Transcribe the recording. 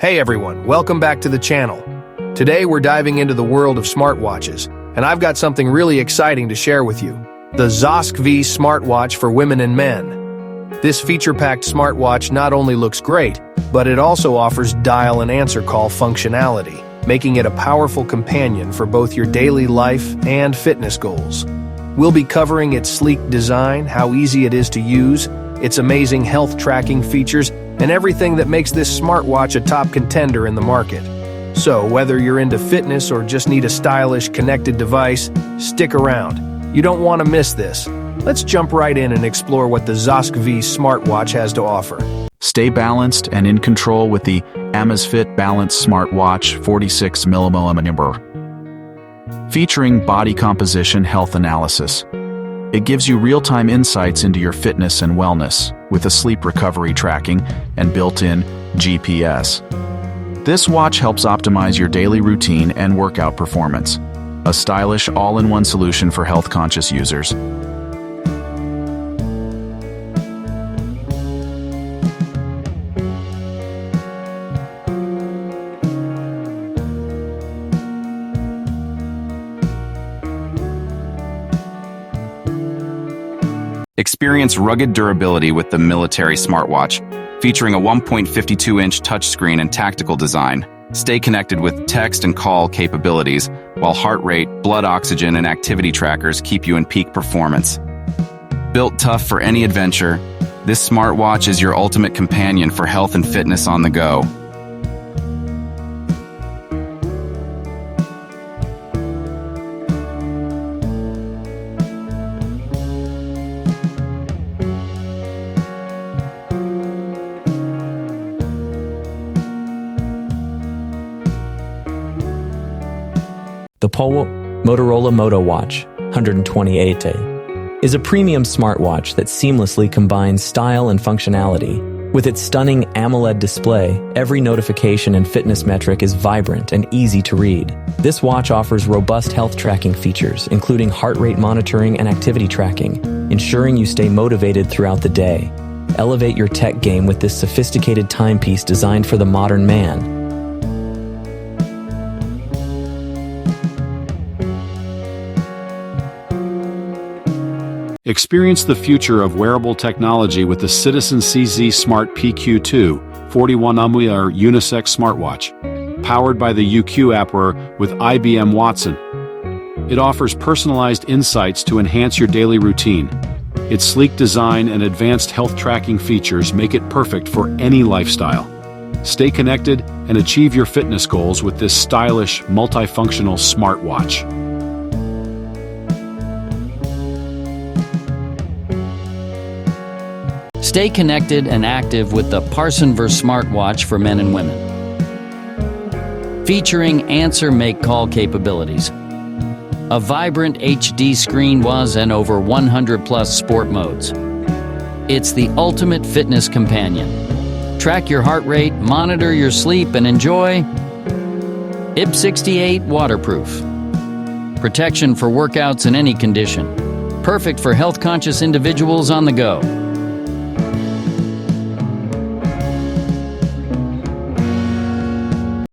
Hey everyone, welcome back to the channel. Today we're diving into the world of smartwatches, and I've got something really exciting to share with you. The ZOSKVEE smartwatch for women and men. This feature-packed smartwatch not only looks great, but it also offers dial and answer call functionality, making it a powerful companion for both your daily life and fitness goals. We'll be covering its sleek design, how easy it is to use, its amazing health tracking features, and everything that makes this smartwatch a top contender in the market. So, whether you're into fitness or just need a stylish, connected device, stick around. You don't want to miss this. Let's jump right in and explore what the ZOSKVEE smartwatch has to offer. Stay balanced and in control with the Amazfit Balance Smartwatch 46mm. Featuring body composition health analysis. It gives you real-time insights into your fitness and wellness, with a sleep recovery tracking and built-in GPS. This watch helps optimize your daily routine and workout performance. A stylish, all-in-one solution for health-conscious users. Experience rugged durability with the military smartwatch, featuring a 1.52-inch touchscreen and tactical design. Stay connected with text and call capabilities, while heart rate, blood oxygen, and activity trackers keep you in peak performance. Built tough for any adventure, this smartwatch is your ultimate companion for health and fitness on the go. The Motorola Moto Watch 128A is a premium smartwatch that seamlessly combines style and functionality. With its stunning AMOLED display, every notification and fitness metric is vibrant and easy to read. This watch offers robust health tracking features, including heart rate monitoring and activity tracking, ensuring you stay motivated throughout the day. Elevate your tech game with this sophisticated timepiece designed for the modern man. Experience the future of wearable technology with the Citizen CZ Smart PQ2 41mm unisex smartwatch, powered by the UQ app with IBM Watson. It offers personalized insights to enhance your daily routine. Its sleek design and advanced health tracking features make it perfect for any lifestyle. Stay connected and achieve your fitness goals with this stylish, multifunctional smartwatch. Stay connected and active with the Parsonverse smartwatch for men and women. Featuring answer make call capabilities, a vibrant HD screen and over 100 plus sport modes. It's the ultimate fitness companion. Track your heart rate, monitor your sleep, and enjoy IP68 waterproof. Protection for workouts in any condition. Perfect for health-conscious individuals on the go.